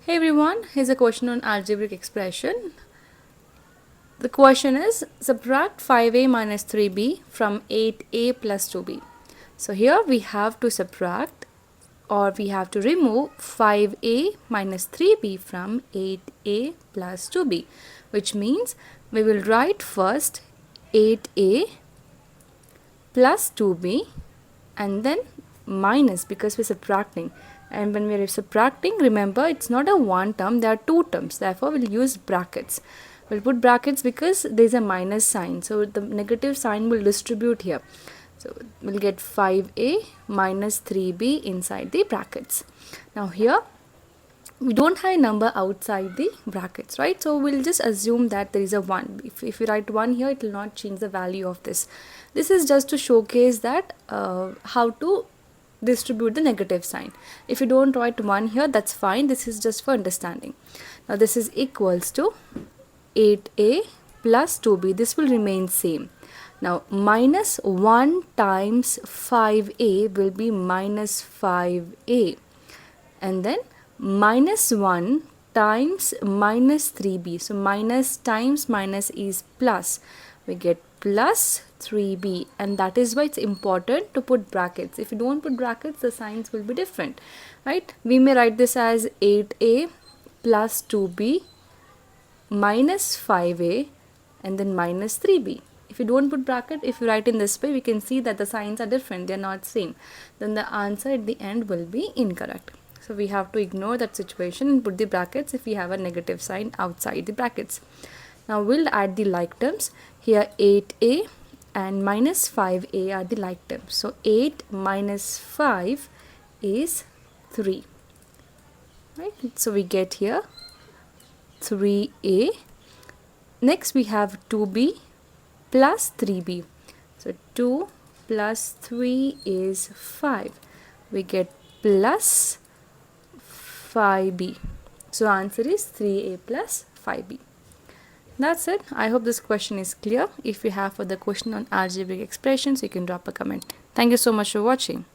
Hey everyone, here's a question on algebraic expression. The question is subtract 5a minus 3b from 8a plus 2b. So here we have to subtract or we have to remove 5a minus 3b from 8a plus 2b, which means we will write first 8a plus 2b and then minus, because we're subtracting, and when we're subtracting, remember it's not a one term, there are two terms, therefore we'll use brackets. We'll put brackets because there's a minus sign, so the negative sign will distribute here. So we'll get 5a minus 3b inside the brackets. Now here we don't have a number outside the brackets, right? So we'll just assume that there is a 1. If we write 1 here, it will not change the value of this. This is just to showcase that how to distribute the negative sign. If you don't write 1 here, that's fine. This is just for understanding. Now this is equals to 8a plus 2b. This will remain same. Now minus 1 times 5a will be minus 5a, and then minus 1 times minus 3b. So minus times minus is plus. We get plus 3b, and that is why it's important to put brackets. If you don't put brackets, the signs will be different, right? We may write this as 8a plus 2b minus 5a and then minus 3b. If you don't put bracket, if you write in this way, we can see that the signs are different, they are not same. Then the answer at the end will be incorrect. So we have to ignore that situation and put the brackets if we have a negative sign outside the brackets. Now we'll add the like terms. Here 8a and minus 5a are the like terms. So 8 minus 5 is 3. Right? So we get here 3a. Next we have 2b plus 3b. So 2 plus 3 is 5. We get plus 5b. So answer is 3a plus 5b. That's it. I hope this question is clear. If you have further question on algebraic expressions, you can drop a comment. Thank you so much for watching.